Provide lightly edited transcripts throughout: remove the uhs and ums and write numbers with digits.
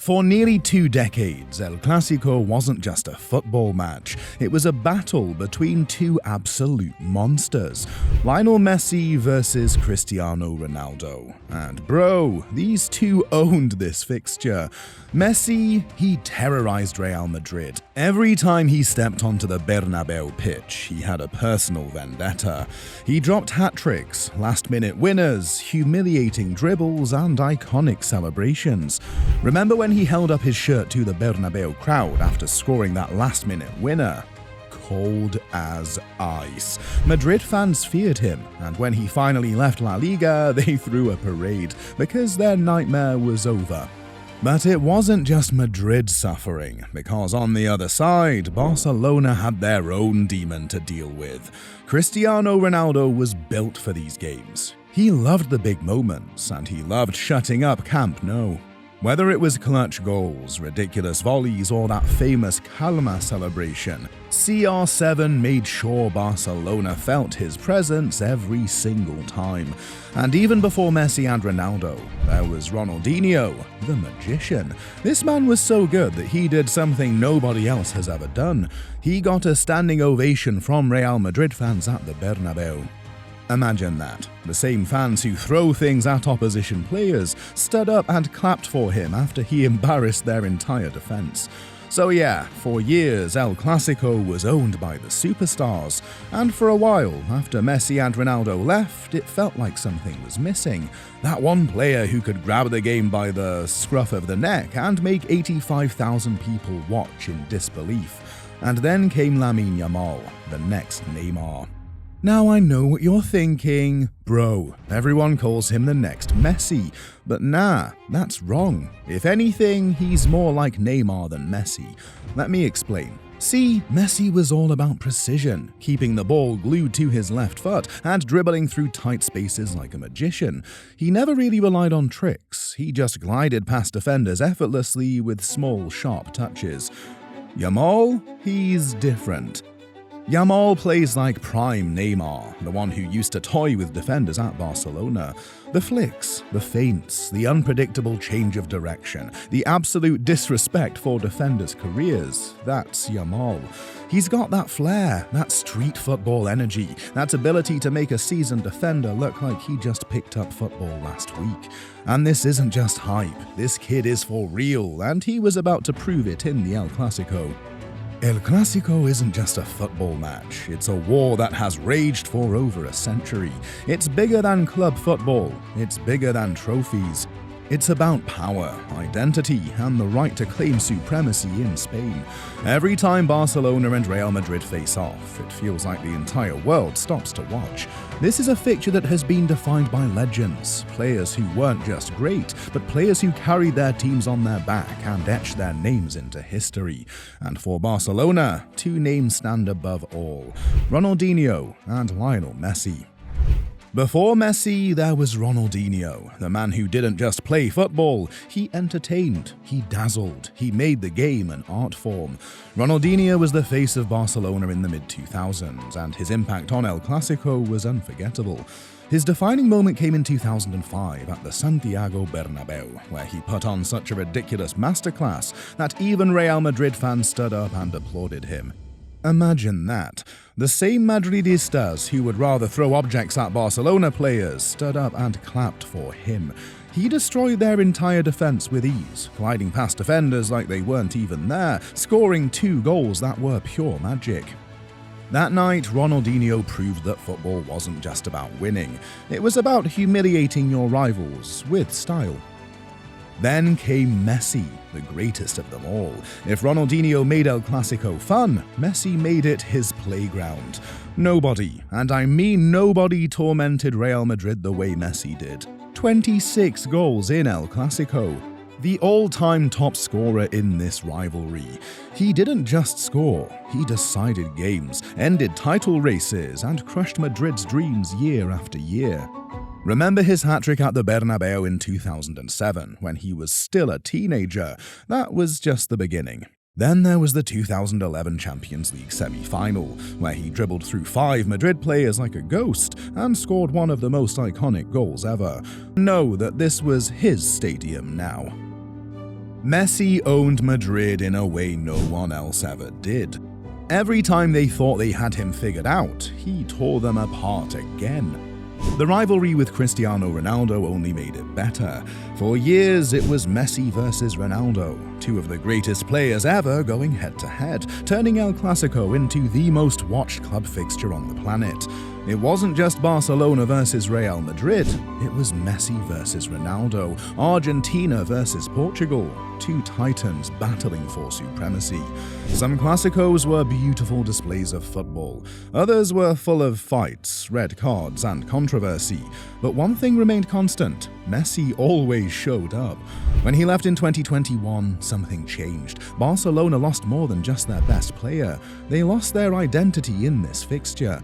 For nearly 2 decades, El Clásico wasn't just a football match, it was a battle between two absolute monsters, Lionel Messi versus Cristiano Ronaldo. And bro, these two owned this fixture. Messi, he terrorized Real Madrid. Every time he stepped onto the Bernabeu pitch, he had a personal vendetta. He dropped hat-tricks, last-minute winners, humiliating dribbles, and iconic celebrations. Remember when he held up his shirt to the Bernabeu crowd after scoring that last-minute winner? Cold as ice. Madrid fans feared him, and when he finally left La Liga, they threw a parade because their nightmare was over. But it wasn't just Madrid suffering, because on the other side, Barcelona had their own demon to deal with. Cristiano Ronaldo was built for these games. He loved the big moments, and he loved shutting up Camp Nou. Whether it was clutch goals, ridiculous volleys, or that famous Calma celebration, CR7 made sure Barcelona felt his presence every single time. And even before Messi and Ronaldo, there was Ronaldinho, the magician. This man was so good that he did something nobody else has ever done. He got a standing ovation from Real Madrid fans at the Bernabeu. Imagine that. The same fans who throw things at opposition players stood up and clapped for him after he embarrassed their entire defense. So yeah, for years El Clásico was owned by the superstars, and for a while, after Messi and Ronaldo left, it felt like something was missing. That one player who could grab the game by the scruff of the neck and make 85,000 people watch in disbelief. And then came Lamine Yamal, the next Neymar. Now I know what you're thinking, bro, everyone calls him the next Messi, but nah, that's wrong. If anything, he's more like Neymar than Messi. Let me explain. See, Messi was all about precision, keeping the ball glued to his left foot and dribbling through tight spaces like a magician. He never really relied on tricks, he just glided past defenders effortlessly with small, sharp touches. Yamal, he's different. Yamal plays like prime Neymar, the one who used to toy with defenders at Barcelona. The flicks, the feints, the unpredictable change of direction, the absolute disrespect for defenders' careers, that's Yamal. He's got that flair, that street football energy, that ability to make a seasoned defender look like he just picked up football last week. And this isn't just hype, this kid is for real, and he was about to prove it in the El Clásico. El Clásico isn't just a football match, it's a war that has raged for over a century. It's bigger than club football, it's bigger than trophies. It's about power, identity, and the right to claim supremacy in Spain. Every time Barcelona and Real Madrid face off, it feels like the entire world stops to watch. This is a fixture that has been defined by legends, players who weren't just great, but players who carried their teams on their back and etched their names into history. And for Barcelona, two names stand above all: Ronaldinho and Lionel Messi. Before Messi, there was Ronaldinho, the man who didn't just play football, he entertained, he dazzled, he made the game an art form. Ronaldinho was the face of Barcelona in the mid-2000s, and his impact on El Clásico was unforgettable. His defining moment came in 2005 at the Santiago Bernabéu, where he put on such a ridiculous masterclass that even Real Madrid fans stood up and applauded him. Imagine that. The same Madridistas who would rather throw objects at Barcelona players stood up and clapped for him. He destroyed their entire defense with ease, gliding past defenders like they weren't even there, scoring 2 goals that were pure magic. That night, Ronaldinho proved that football wasn't just about winning. It was about humiliating your rivals with style. Then came Messi, the greatest of them all. If Ronaldinho made El Clásico fun, Messi made it his playground. Nobody, and I mean nobody, tormented Real Madrid the way Messi did. 26 goals in El Clásico. The all-time top scorer in this rivalry. He didn't just score, he decided games, ended title races, and crushed Madrid's dreams year after year. Remember his hat-trick at the Bernabeu in 2007, when he was still a teenager? That was just the beginning. Then there was the 2011 Champions League semi-final, where he dribbled through 5 Madrid players like a ghost and scored one of the most iconic goals ever. Know that this was his stadium now. Messi owned Madrid in a way no one else ever did. Every time they thought they had him figured out, he tore them apart again. The rivalry with Cristiano Ronaldo only made it better. For years, it was Messi versus Ronaldo, two of the greatest players ever going head-to-head, turning El Clásico into the most watched club fixture on the planet. It wasn't just Barcelona versus Real Madrid, it was Messi versus Ronaldo, Argentina versus Portugal, two titans battling for supremacy. Some Clásicos were beautiful displays of football, others were full of fights, red cards, and controversy. But one thing remained constant: Messi always showed up. When he left in 2021, something changed. Barcelona lost more than just their best player, they lost their identity in this fixture.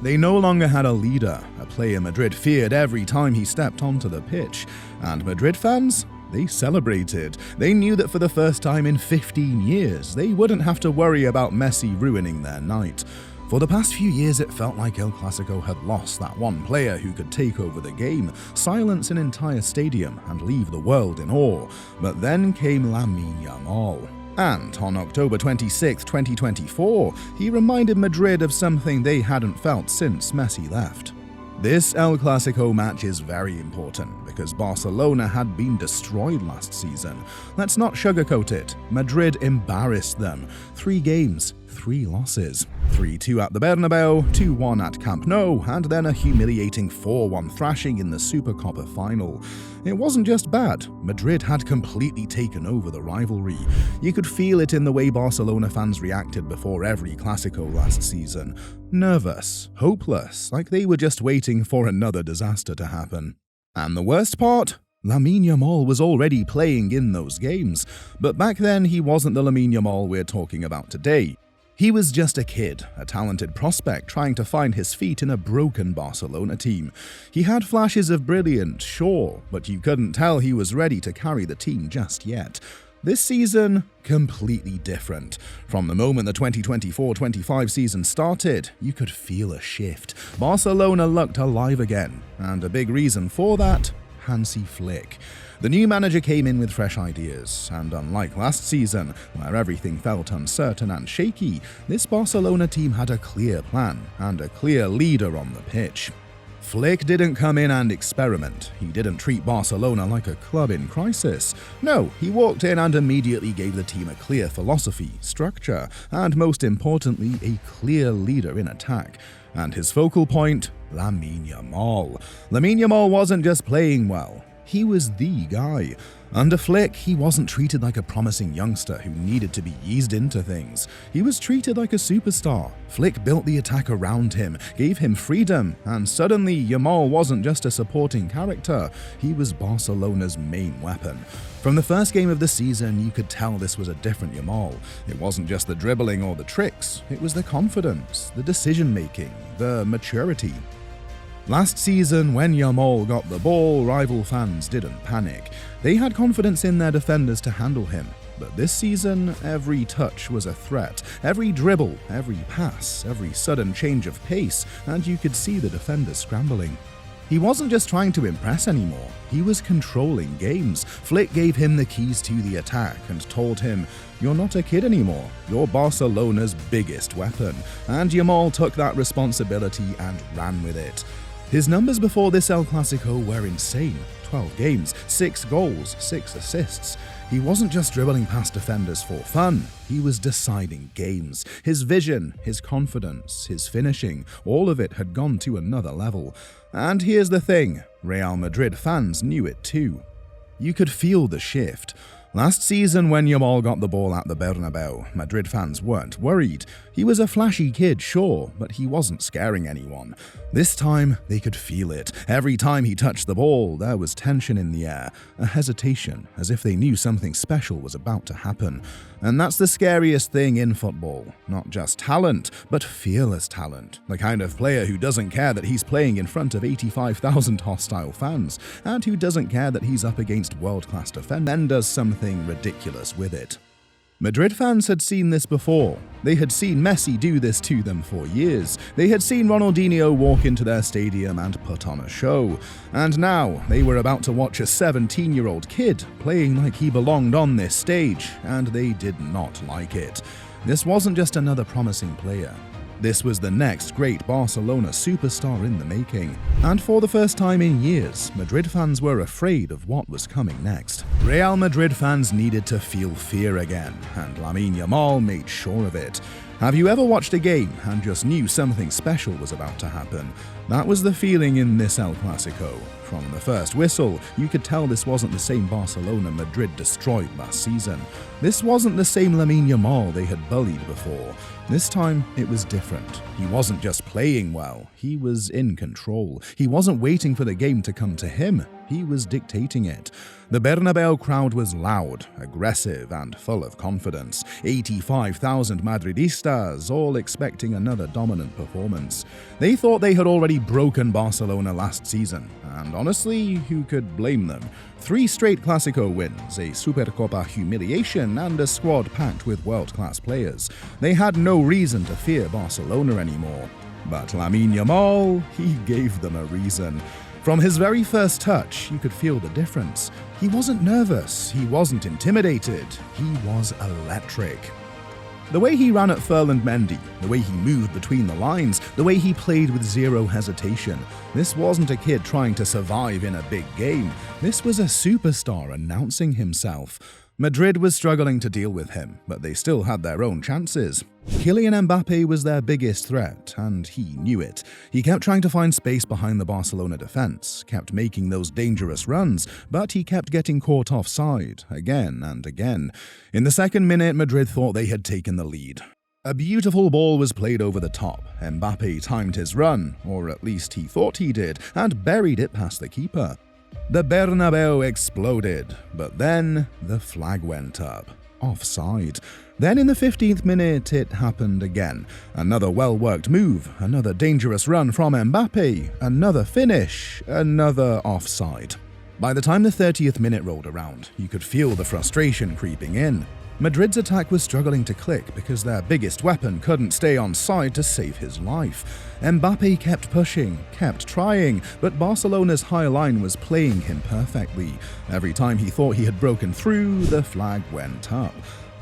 They no longer had a leader, a player Madrid feared every time he stepped onto the pitch. And Madrid fans? They celebrated. They knew that for the first time in 15 years, they wouldn't have to worry about Messi ruining their night. For the past few years, it felt like El Clásico had lost that one player who could take over the game, silence an entire stadium, and leave the world in awe. But then came Lamine Yamal. And on October 26, 2024, he reminded Madrid of something they hadn't felt since Messi left. This El Clásico match is very important because Barcelona had been destroyed last season. Let's not sugarcoat it. Madrid embarrassed them. 3 games, 3 losses. 3-2 at the Bernabeu, 2-1 at Camp Nou, and then a humiliating 4-1 thrashing in the Supercopa final. It wasn't just bad, Madrid had completely taken over the rivalry. You could feel it in the way Barcelona fans reacted before every Clásico last season. Nervous, hopeless, like they were just waiting for another disaster to happen. And the worst part? Lamine Yamal was already playing in those games, but back then he wasn't the Lamine Yamal we're talking about today. He was just a kid, a talented prospect trying to find his feet in a broken Barcelona team. He had flashes of brilliance, sure, but you couldn't tell he was ready to carry the team just yet. This season, completely different. From the moment the 2024-25 season started, you could feel a shift. Barcelona looked alive again, and a big reason for that, Hansi Flick. The new manager came in with fresh ideas, and unlike last season, where everything felt uncertain and shaky, this Barcelona team had a clear plan and a clear leader on the pitch. Flick didn't come in and experiment. He didn't treat Barcelona like a club in crisis. No, he walked in and immediately gave the team a clear philosophy, structure, and most importantly, a clear leader in attack. And his focal point, Lamine Yamal. Lamine Yamal wasn't just playing well. He was the guy. Under Flick, he wasn't treated like a promising youngster who needed to be eased into things. He was treated like a superstar. Flick built the attack around him, gave him freedom, and suddenly Yamal wasn't just a supporting character, he was Barcelona's main weapon. From the first game of the season, you could tell this was a different Yamal. It wasn't just the dribbling or the tricks, it was the confidence, the decision-making, the maturity. Last season, when Yamal got the ball, rival fans didn't panic. They had confidence in their defenders to handle him. But this season, every touch was a threat. Every dribble, every pass, every sudden change of pace, and you could see the defenders scrambling. He wasn't just trying to impress anymore, he was controlling games. Flick gave him the keys to the attack and told him, "You're not a kid anymore, you're Barcelona's biggest weapon." And Yamal took that responsibility and ran with it. His numbers before this El Clásico were insane. 12 games, 6 goals, 6 assists. He wasn't just dribbling past defenders for fun, he was deciding games. His vision, his confidence, his finishing, all of it had gone to another level. And here's the thing, Real Madrid fans knew it too. You could feel the shift. Last season, when Yamal got the ball at the Bernabeu, Madrid fans weren't worried. He was a flashy kid, sure, but he wasn't scaring anyone. This time, they could feel it. Every time he touched the ball, there was tension in the air, a hesitation, as if they knew something special was about to happen. And that's the scariest thing in football. Not just talent, but fearless talent. The kind of player who doesn't care that he's playing in front of 85,000 hostile fans, and who doesn't care that he's up against world-class defenders and does something ridiculous with it. Madrid fans had seen this before. They had seen Messi do this to them for years. They had seen Ronaldinho walk into their stadium and put on a show. And now they were about to watch a 17-year-old kid playing like he belonged on this stage, and they did not like it. This wasn't just another promising player. This was the next great Barcelona superstar in the making, and for the first time in years, Madrid fans were afraid of what was coming next. Real Madrid fans needed to feel fear again, and Lamine Yamal made sure of it. Have you ever watched a game and just knew something special was about to happen? That was the feeling in this El Clásico. From the first whistle, you could tell this wasn't the same Barcelona Madrid destroyed last season. This wasn't the same Lamine Yamal they had bullied before. This time, it was different. He wasn't just playing well, he was in control. He wasn't waiting for the game to come to him, he was dictating it. The Bernabeu crowd was loud, aggressive, and full of confidence. 85,000 Madridistas, all expecting another dominant performance. They thought they had already broken Barcelona last season, and honestly, who could blame them? 3 straight Clásico wins, a Supercopa humiliation, and a squad packed with world-class players. They had no reason to fear Barcelona anymore. But Lamine Yamal, he gave them a reason. From his very first touch, you could feel the difference. He wasn't nervous, he wasn't intimidated, he was electric. The way he ran at Ferland Mendy, the way he moved between the lines, the way he played with zero hesitation. This wasn't a kid trying to survive in a big game. This was a superstar announcing himself. Madrid was struggling to deal with him, but they still had their own chances. Kylian Mbappé was their biggest threat, and he knew it. He kept trying to find space behind the Barcelona defense, kept making those dangerous runs, but he kept getting caught offside, again and again. In the second minute, Madrid thought they had taken the lead. A beautiful ball was played over the top. Mbappé timed his run, or at least he thought he did, and buried it past the keeper. The Bernabeu exploded, but then the flag went up. Offside. Then in the 15th minute, it happened again. Another well-worked move, another dangerous run from Mbappé, another finish, another offside. By the time the 30th minute rolled around, you could feel the frustration creeping in. Madrid's attack was struggling to click because their biggest weapon couldn't stay on side to save his life. Mbappé kept pushing, kept trying, but Barcelona's high line was playing him perfectly. Every time he thought he had broken through, the flag went up.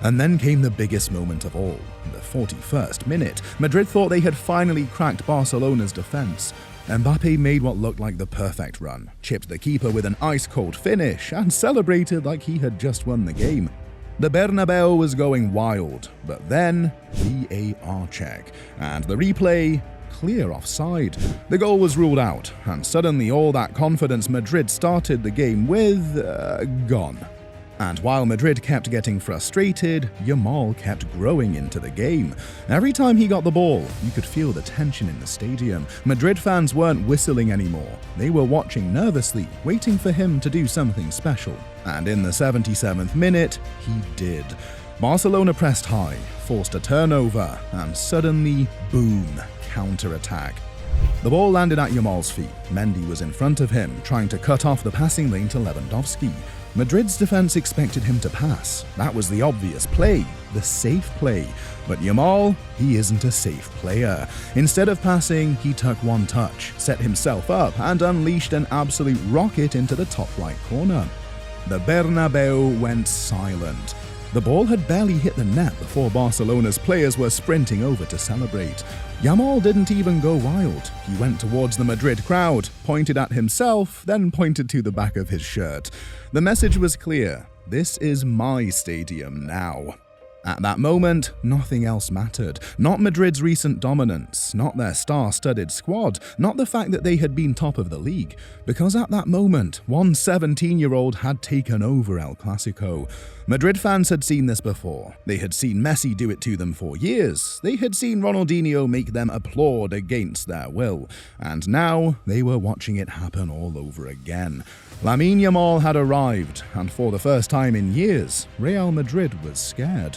And then came the biggest moment of all, the 41st minute. Madrid thought they had finally cracked Barcelona's defense. Mbappé made what looked like the perfect run, chipped the keeper with an ice-cold finish, and celebrated like he had just won the game. The Bernabeu was going wild, but then VAR check, and the replay, clear offside. The goal was ruled out, and suddenly all that confidence Madrid started the game with, gone. And while Madrid kept getting frustrated, Yamal kept growing into the game. Every time he got the ball, you could feel the tension in the stadium. Madrid fans weren't whistling anymore. They were watching nervously, waiting for him to do something special. And in the 77th minute, he did. Barcelona pressed high, forced a turnover, and suddenly, boom, counter-attack. The ball landed at Yamal's feet. Mendy was in front of him, trying to cut off the passing lane to Lewandowski. Madrid's defense expected him to pass. That was the obvious play, the safe play. But Yamal, he isn't a safe player. Instead of passing, he took one touch, set himself up, and unleashed an absolute rocket into the top right corner. The Bernabeu went silent. The ball had barely hit the net before Barcelona's players were sprinting over to celebrate. Yamal didn't even go wild. He went towards the Madrid crowd, pointed at himself, then pointed to the back of his shirt. The message was clear: this is my stadium now. At that moment, nothing else mattered. Not Madrid's recent dominance, not their star-studded squad, not the fact that they had been top of the league. Because at that moment, one 17-year-old had taken over El Clásico. Madrid fans had seen this before. They had seen Messi do it to them for years. They had seen Ronaldinho make them applaud against their will. And now, they were watching it happen all over again. Lamine Yamal had arrived, and for the first time in years, Real Madrid was scared.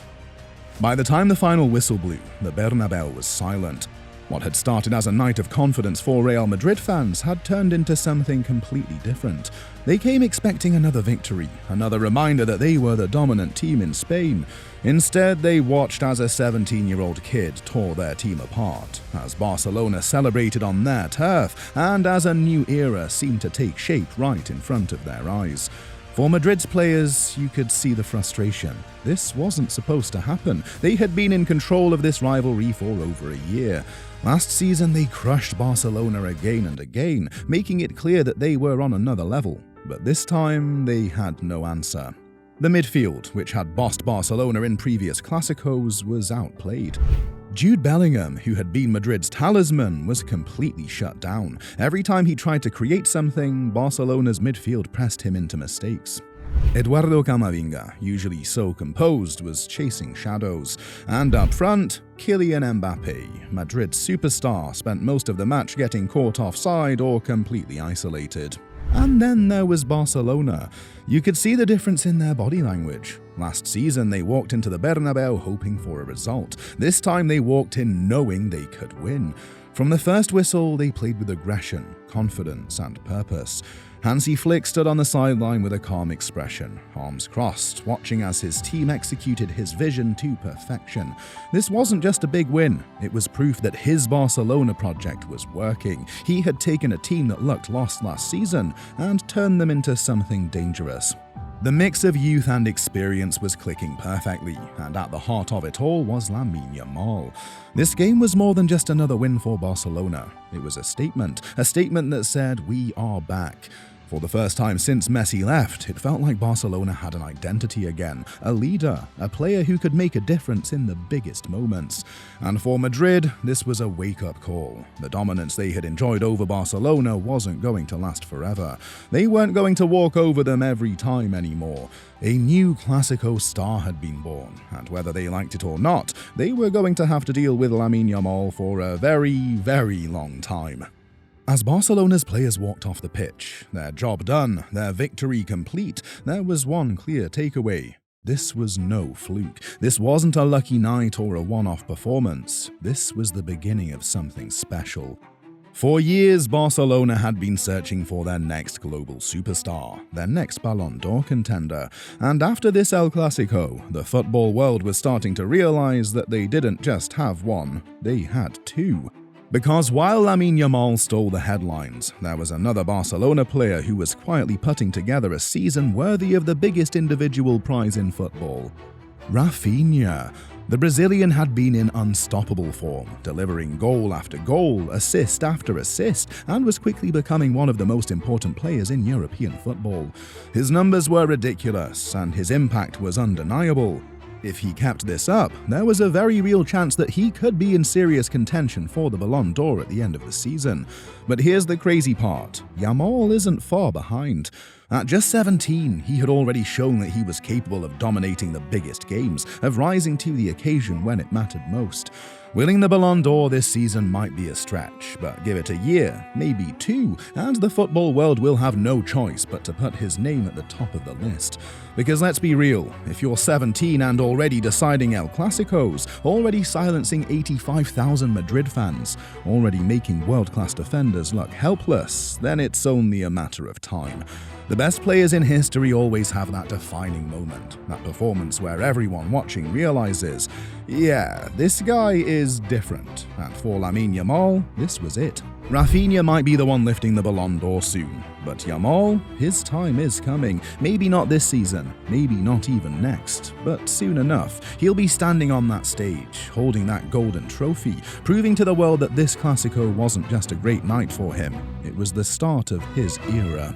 By the time the final whistle blew, the Bernabeu was silent. What had started as a night of confidence for Real Madrid fans had turned into something completely different. They came expecting another victory, another reminder that they were the dominant team in Spain. Instead, they watched as a 17-year-old kid tore their team apart, as Barcelona celebrated on their turf, and as a new era seemed to take shape right in front of their eyes. For Madrid's players, you could see the frustration. This wasn't supposed to happen. They had been in control of this rivalry for over a year. Last season, they crushed Barcelona again and again, making it clear that they were on another level. But this time, they had no answer. The midfield, which had bossed Barcelona in previous Clásicos, was outplayed. Jude Bellingham, who had been Madrid's talisman, was completely shut down. Every time he tried to create something, Barcelona's midfield pressed him into mistakes. Eduardo Camavinga, usually so composed, was chasing shadows. And up front, Kylian Mbappé, Madrid's superstar, spent most of the match getting caught offside or completely isolated. And then there was Barcelona. You could see the difference in their body language. Last season, they walked into the Bernabeu hoping for a result. This time, they walked in knowing they could win. From the first whistle, they played with aggression, confidence, and purpose. Hansi Flick stood on the sideline with a calm expression, arms crossed, watching as his team executed his vision to perfection. This wasn't just a big win, it was proof that his Barcelona project was working. He had taken a team that looked lost last season and turned them into something dangerous. The mix of youth and experience was clicking perfectly, and at the heart of it all was Lamine Yamal. This game was more than just another win for Barcelona. It was a statement that said, "We are back." For the first time since Messi left, it felt like Barcelona had an identity again, a leader, a player who could make a difference in the biggest moments. And for Madrid, this was a wake-up call. The dominance they had enjoyed over Barcelona wasn't going to last forever. They weren't going to walk over them every time anymore. A new Clásico star had been born, and whether they liked it or not, they were going to have to deal with Lamine Yamal for a very, very long time. As Barcelona's players walked off the pitch, their job done, their victory complete, there was one clear takeaway. This was no fluke. This wasn't a lucky night or a one-off performance. This was the beginning of something special. For years, Barcelona had been searching for their next global superstar, their next Ballon d'Or contender. And after this El Clásico, the football world was starting to realize that they didn't just have one, they had two. Because while Lamine Yamal stole the headlines, there was another Barcelona player who was quietly putting together a season worthy of the biggest individual prize in football. Raphina. The Brazilian had been in unstoppable form, delivering goal after goal, assist after assist, and was quickly becoming one of the most important players in European football. His numbers were ridiculous, and his impact was undeniable. If he kept this up, there was a very real chance that he could be in serious contention for the Ballon d'Or at the end of the season. But here's the crazy part, Yamal isn't far behind. At just 17, he had already shown that he was capable of dominating the biggest games, of rising to the occasion when it mattered most. Winning the Ballon d'Or this season might be a stretch, but give it a year, maybe two, and the football world will have no choice but to put his name at the top of the list. Because let's be real, if you're 17 and already deciding El Clásicos, already silencing 85,000 Madrid fans, already making world-class defenders look helpless, then it's only a matter of time. The best players in history always have that defining moment, that performance where everyone watching realizes, yeah, this guy is different. And for Lamine Yamal, this was it. Raphina might be the one lifting the Ballon d'Or soon, but Yamal, his time is coming. Maybe not this season, maybe not even next, but soon enough, he'll be standing on that stage, holding that golden trophy, proving to the world that this Clásico wasn't just a great night for him, it was the start of his era.